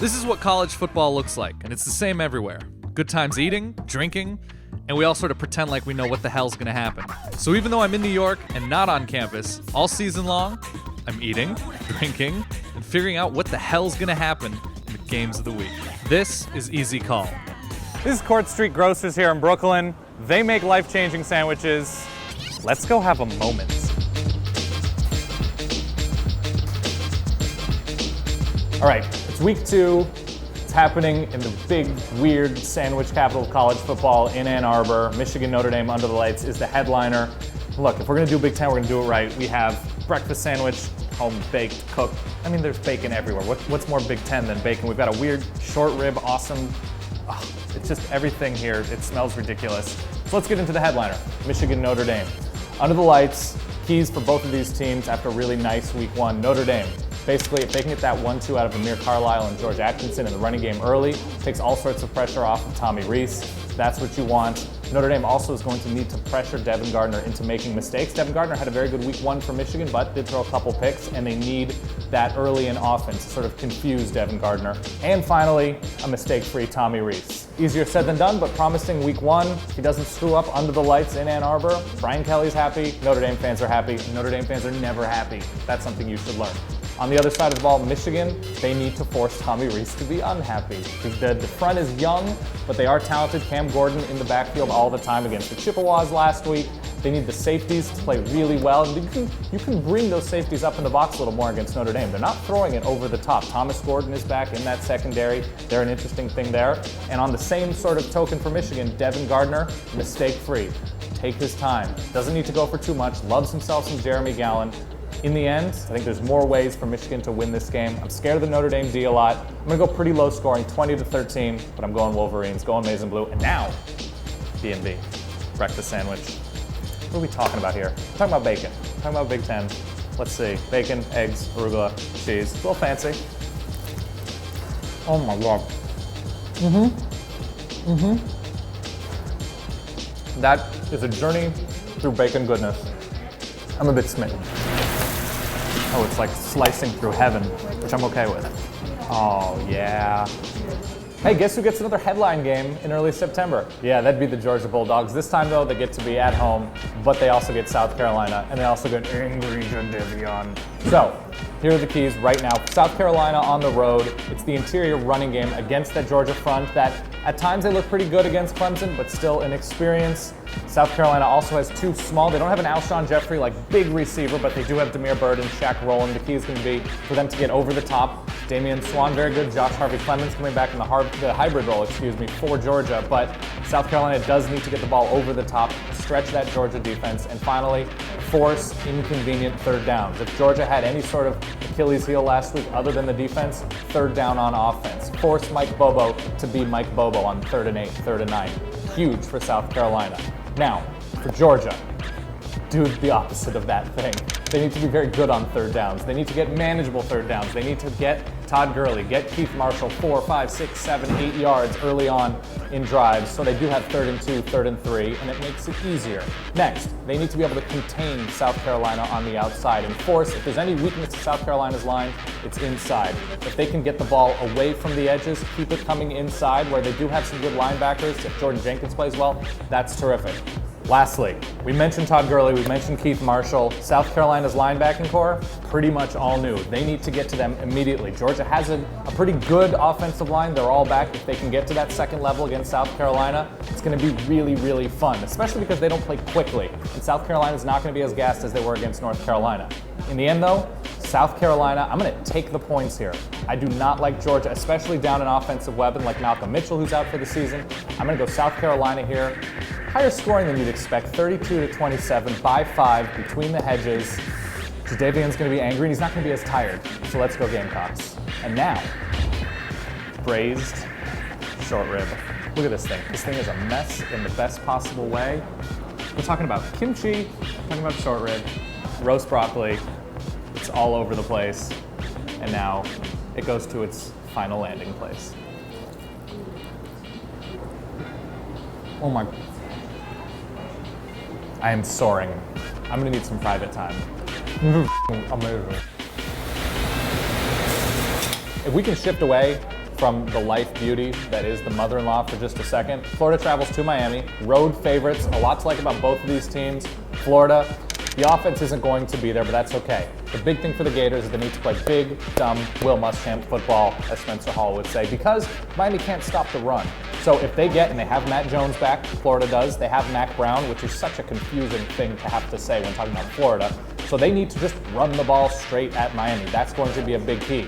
This is what college football looks like, and it's the same everywhere. Good times eating, drinking, and we all sort of pretend like we know what the hell's gonna happen. So even though I'm in New York and not on campus, all season long, I'm eating, drinking, and figuring out what the hell's gonna happen in the games of the week. This is Easy Call. This is Court Street Grocers here in Brooklyn. They make life-changing sandwiches. Let's go have a moment. All right, it's week 2. It's happening in the big, weird sandwich capital of college football in Ann Arbor. Michigan Notre Dame under the lights is the headliner. Look, if we're gonna do Big Ten, we're gonna do it right. We have breakfast sandwich, home-baked, cooked. I mean, there's bacon everywhere. What's more Big Ten than bacon? We've got a weird short rib, awesome. Oh, it's just everything here. It smells ridiculous. So let's get into the headliner, Michigan Notre Dame. Under the lights, keys for both of these teams after a really nice week 1. Notre Dame. Basically, if they can get that 1-2 out of Amir Carlisle and George Atkinson in the running game early, takes all sorts of pressure off of Tommy Rees. That's what you want. Notre Dame also is going to need to pressure Devin Gardner into making mistakes. Devin Gardner had a very good week 1 for Michigan, but did throw a couple picks, and they need that early in offense to sort of confuse Devin Gardner. And finally, a mistake-free Tommy Rees. Easier said than done, but promising week 1. If he doesn't screw up under the lights in Ann Arbor, Brian Kelly's happy, Notre Dame fans are happy, Notre Dame fans are never happy. That's something you should learn. On the other side of the ball, Michigan, they need to force Tommy Rees to be unhappy. The front is young, but they are talented. Cam Gordon in the backfield all the time against the Chippewas last week. They need the safeties to play really well. And you can bring those safeties up in the box a little more against Notre Dame. They're not throwing it over the top. Thomas Gordon is back in that secondary. They're an interesting thing there. And on the same sort of token for Michigan, Devin Gardner, mistake-free. Take his time. Doesn't need to go for too much. Loves himself some Jeremy Gallen. In the end, I think there's more ways for Michigan to win this game. I'm scared of the Notre Dame D a lot. I'm gonna go pretty low scoring, 20-13, but I'm going Wolverines, going maize and blue. And now, B&B, breakfast sandwich. What are we talking about here? We're talking about bacon. We're talking about Big Ten. Let's see, bacon, eggs, arugula, cheese. A little fancy. Oh my God. That is a journey through bacon goodness. I'm a bit smitten. Oh, it's like slicing through heaven, which I'm okay with. Oh, yeah. Hey, guess who gets another headline game in early September? Yeah, that'd be the Georgia Bulldogs. This time, though, they get to be at home, but they also get South Carolina, and they also get Angry Jadavion. So, here are the keys right now. South Carolina on the road. It's the interior running game against that Georgia front that at times they look pretty good against Clemson, but still inexperienced. South Carolina also has 2 small. They don't have an Alshon Jeffrey, like big receiver, but they do have Demir Bird and Shaq Rowland. The key is going to be for them to get over the top. Damian Swan, very good. Josh Harvey-Clemens coming back in the hybrid role, for Georgia. But South Carolina does need to get the ball over the top, stretch that Georgia defense, and finally, force inconvenient third downs. If Georgia had any sort of Achilles heel last week other than the defense, third down on offense. Force Mike Bobo to be Mike Bobo on 3rd and 8, 3rd and 9. Huge for South Carolina. Now, for Georgia, do the opposite of that thing. They need to be very good on third downs. They need to get manageable third downs. They need to get Todd Gurley, get Keith Marshall 4, 5, 6, 7, 8 yards early on in drives, so they do have 3rd and 2, 3rd and 3, and it makes it easier. Next, they need to be able to contain South Carolina on the outside and force, if there's any weakness to South Carolina's line, it's inside. If they can get the ball away from the edges, keep it coming inside where they do have some good linebackers. If Jordan Jenkins plays well, that's terrific. Lastly, we mentioned Todd Gurley, we mentioned Keith Marshall. South Carolina's linebacking core, pretty much all new. They need to get to them immediately. Georgia has a pretty good offensive line. They're all back. If they can get to that second level against South Carolina, it's going to be really, really fun, especially because they don't play quickly. And South Carolina's not going to be as gassed as they were against North Carolina. In the end, though, South Carolina, I'm going to take the points here. I do not like Georgia, especially down an offensive weapon like Malcolm Mitchell, who's out for the season. I'm going to go South Carolina here. Higher scoring than you'd expect, 32-27, by 5, between the hedges. Jadavion's going to be angry, and he's not going to be as tired. So let's go Gamecocks. And now, braised short rib. Look at this thing. This thing is a mess in the best possible way. We're talking about kimchi, we're talking about short rib, roast broccoli. It's all over the place. And now it goes to its final landing place. Oh my. I am soaring. I'm gonna need some private time. Amazing. If we can shift away from the life beauty that is the mother-in-law for just a second. Florida travels to Miami, road favorites, a lot to like about both of these teams. Florida, the offense isn't going to be there, but that's okay. The big thing for the Gators is they need to play big, dumb, Will Muschamp football, as Spencer Hall would say, because Miami can't stop the run. So if they get, and they have Matt Jones back, Florida does, they have Mac Brown, which is such a confusing thing to have to say when talking about Florida. So they need to just run the ball straight at Miami. That's going to be a big key.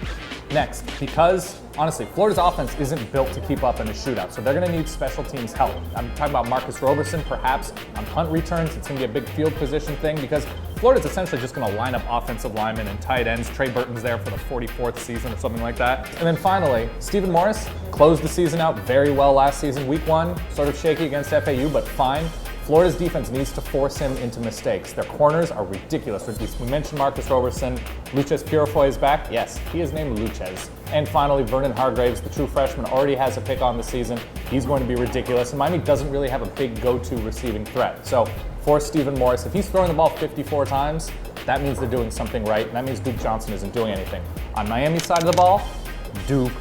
Next, because honestly, Florida's offense isn't built to keep up in a shootout, so they're going to need special teams help. I'm talking about Marcus Roberson, perhaps on punt returns. It's going to be a big field position thing because Florida's essentially just going to line up offensive linemen and tight ends. Trey Burton's there for the 44th season or something like that. And then finally, Stephen Morris closed the season out very well last season. Week 1, sort of shaky against FAU, but fine. Florida's defense needs to force him into mistakes. Their corners are ridiculous. We mentioned Marcus Roberson. Luchez Purifoy is back. Yes, he is named Luchez. And finally, Vernon Hargraves, the true freshman, already has a pick on the season. He's going to be ridiculous. And Miami doesn't really have a big go-to receiving threat. So for Stephen Morris, if he's throwing the ball 54 times, that means they're doing something right. And that means Duke Johnson isn't doing anything. On Miami's side of the ball, Duke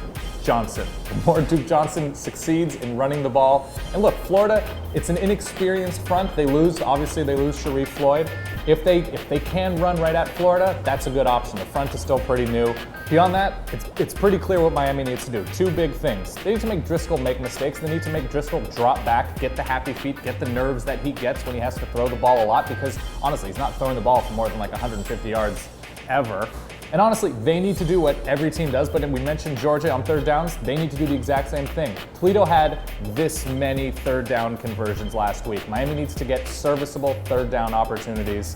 Johnson. The more Duke Johnson succeeds in running the ball. And look, Florida, it's an inexperienced front. They lose, obviously they lose Sharif Floyd. If they can run right at Florida, that's a good option. The front is still pretty new. Beyond that, it's pretty clear what Miami needs to do. 2 big things. They need to make Driscoll make mistakes. They need to make Driscoll drop back, get the happy feet, get the nerves that he gets when he has to throw the ball a lot, because honestly, he's not throwing the ball for more than like 150 yards ever. And honestly, they need to do what every team does, but we mentioned Georgia on third downs, they need to do the exact same thing. Toledo had this many third down conversions last week. Miami needs to get serviceable third down opportunities.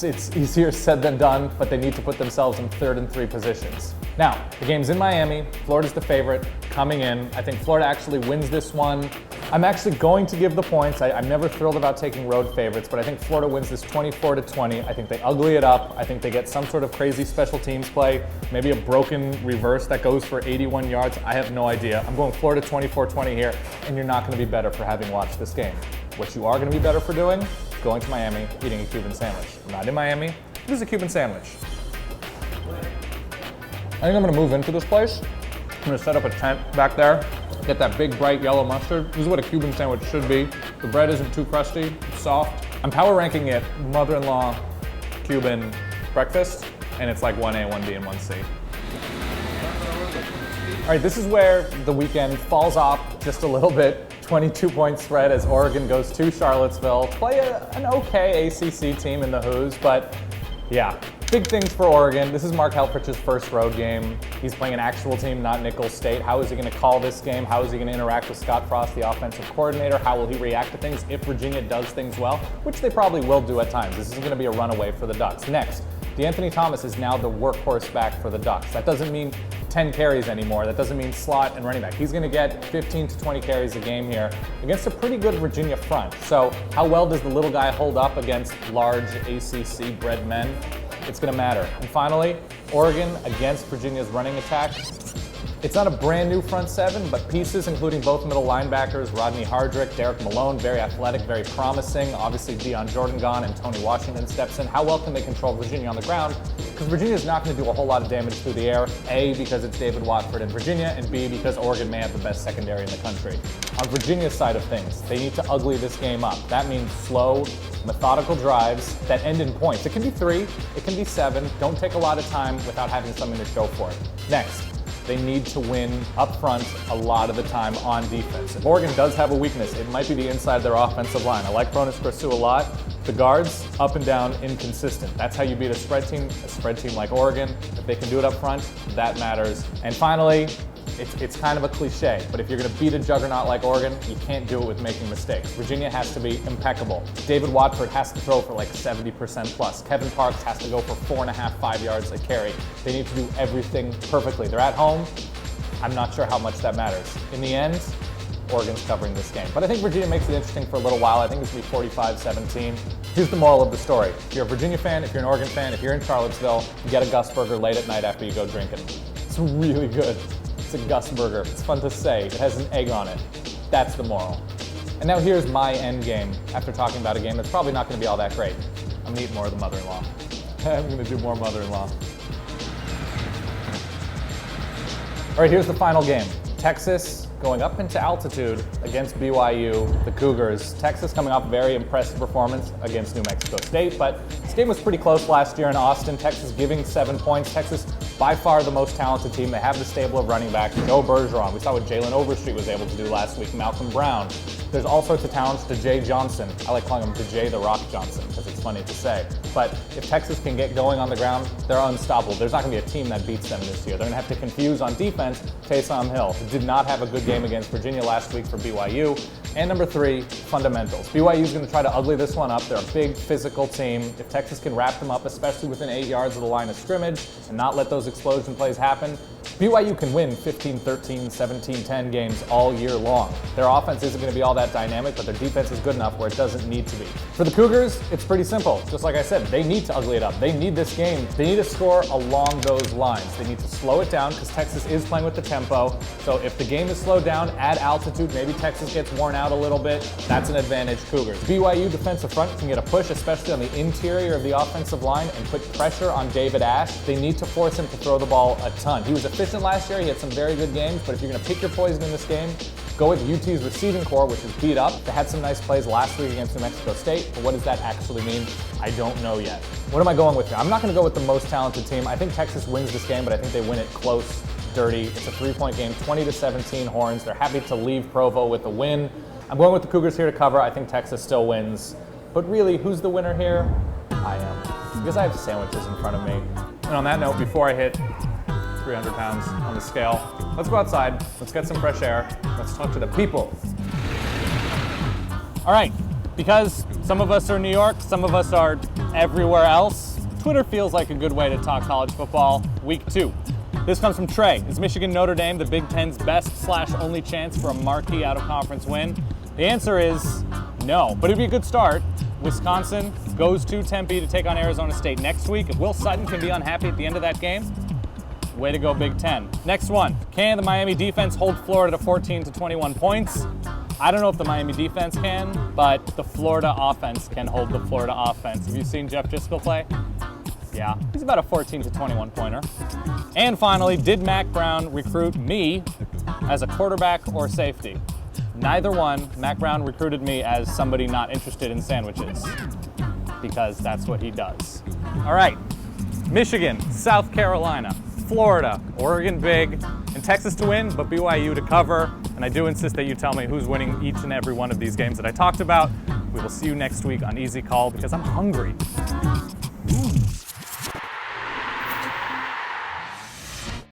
It's easier said than done, but they need to put themselves in 3rd and 3 positions. Now, the game's in Miami. Florida's the favorite coming in. I think Florida actually wins this one. I'm actually going to give the points. I'm never thrilled about taking road favorites, but I think Florida wins this 24-20. I think they ugly it up. I think they get some sort of crazy special teams play, maybe a broken reverse that goes for 81 yards. I have no idea. I'm going Florida 24-20 here, and you're not going to be better for having watched this game. What you are going to be better for doing? Going to Miami, eating a Cuban sandwich. I'm not in Miami. This is a Cuban sandwich. I think I'm going to move into this place. I'm going to set up a tent back there. Get that big bright yellow mustard. This is what a Cuban sandwich should be. The bread isn't too crusty, it's soft. I'm power ranking it mother-in-law Cuban breakfast, and it's like 1A, 1B, and 1C. All right, this is where the weekend falls off just a little bit. 22-point spread as Oregon goes to Charlottesville to play an okay ACC team in the Hoos, but yeah. Big things for Oregon. This is Mark Helfrich's first road game. He's playing an actual team, not Nicholls State. How is he going to call this game? How is he going to interact with Scott Frost, the offensive coordinator? How will he react to things if Virginia does things well, which they probably will do at times. This isn't going to be a runaway for the Ducks. Next, DeAnthony Thomas is now the workhorse back for the Ducks. That doesn't mean 10 carries anymore. That doesn't mean slot and running back. He's going to get 15 to 20 carries a game here against a pretty good Virginia front. So how well does the little guy hold up against large ACC bred men? It's going to matter. And finally, Oregon against Virginia's running attack. It's not a brand new front seven, but pieces including both middle linebackers, Rodney Hardrick, Derek Malone, very athletic, very promising. Obviously, Deion Jordan gone and Tony Washington steps in. How well can they control Virginia on the ground? Because Virginia's not going to do a whole lot of damage through the air. A, because it's David Watford in Virginia, and B, because Oregon may have the best secondary in the country. On Virginia's side of things, they need to ugly this game up. That means slow, methodical drives that end in points. It can be 3, it can be 7. Don't take a lot of time without having something to show for it. Next, they need to win up front a lot of the time on defense. If Oregon does have a weakness, it might be the inside of their offensive line. I like Cronus Corsu a lot. The guards, up and down, inconsistent. That's how you beat a spread team like Oregon. If they can do it up front, that matters. And finally, it's kind of a cliche, but if you're going to beat a juggernaut like Oregon, you can't do it with making mistakes. Virginia has to be impeccable. David Watford has to throw for like 70% plus. Kevin Parks has to go for 4.5, 5 yards a carry. They need to do everything perfectly. They're at home. I'm not sure how much that matters. In the end, Oregon's covering this game. But I think Virginia makes it interesting for a little while. I think it's going to be 45-17. Here's the moral of the story. If you're a Virginia fan, if you're an Oregon fan, if you're in Charlottesville, you get a Gus Burger late at night after you go drinking. It's really good. It's a Gus Burger. It's fun to say. It has an egg on it. That's the moral. And now here's my end game after talking about a game that's probably not going to be all that great. I'm going to eat more of the mother-in-law. I'm going to do more mother-in-law. All right, here's the final game. Texas going up into altitude against BYU, the Cougars. Texas coming off a very impressive performance against New Mexico State, but this game was pretty close last year in Austin. Texas giving 7 points. Texas by far the most talented team. They have the stable of running backs. Joe Bergeron. We saw what Jalen Overstreet was able to do last week. Malcolm Brown. There's all sorts of talents to Jay Johnson. I like calling him to Jay the Rock Johnson because it's funny to say. But if Texas can get going on the ground, they're unstoppable. There's not going to be a team that beats them this year. They're going to have to confuse on defense Taysom Hill, who did not have a good game against Virginia last week for BYU. And number 3, fundamentals. BYU is going to try to ugly this one up. They're a big physical team. If Texas can wrap them up, especially within 8 yards of the line of scrimmage, and not let those explosion plays happen, BYU can win 15-13, 17-10 games all year long. Their offense isn't going to be all that dynamic, but their defense is good enough where it doesn't need to be. For the Cougars, it's pretty simple. Just like I said, they need to ugly it up. They need this game. They need to score along those lines. They need to slow it down because Texas is playing with the tempo. So if the game is slowed down at altitude, maybe Texas gets worn out a little bit. That's an advantage Cougars. BYU defensive front can get a push, especially on the interior of the offensive line, and put pressure on David Ash. They need to force him to throw the ball a ton. He was efficient last year. He had some very good games, but if you're going to pick your poison in this game, go with UT's receiving core, which is beat up. They had some nice plays last week against New Mexico State, but what does that actually mean? I don't know yet. What am I going with here? I'm not going to go with the most talented team. I think Texas wins this game, but I think they win it close, dirty. It's a 3-point game, 20-17 Horns. They're happy to leave Provo with a win. I'm going with the Cougars here to cover. I think Texas still wins. But really, who's the winner here? I am. Because I have sandwiches in front of me. And on that note, before I hit 300 pounds on the scale, let's go outside. Let's get some fresh air. Let's talk to the people. All right, because some of us are in New York, some of us are everywhere else, Twitter feels like a good way to talk college football. Week 2. This comes from Trey. Is Michigan Notre Dame the Big Ten's best/only chance for a marquee out-of-conference win? The answer is no, but it'd be a good start. Wisconsin goes to Tempe to take on Arizona State next week. If Will Sutton can be unhappy at the end of that game, way to go Big Ten. Next one, can the Miami defense hold Florida to 14 to 21 points? I don't know if the Miami defense can, but the Florida offense can hold the Florida offense. Have you seen Jeff Driscoll play? Yeah, he's about a 14 to 21 pointer. And finally, did Mac Brown recruit me as a quarterback or safety? Neither one. Mac Brown recruited me as somebody not interested in sandwiches, because that's what he does. All right, Michigan, South Carolina, Florida, Oregon big, and Texas to win, but BYU to cover. And I do insist that you tell me who's winning each and every one of these games that I talked about. We will see you next week on Easy Call because I'm hungry.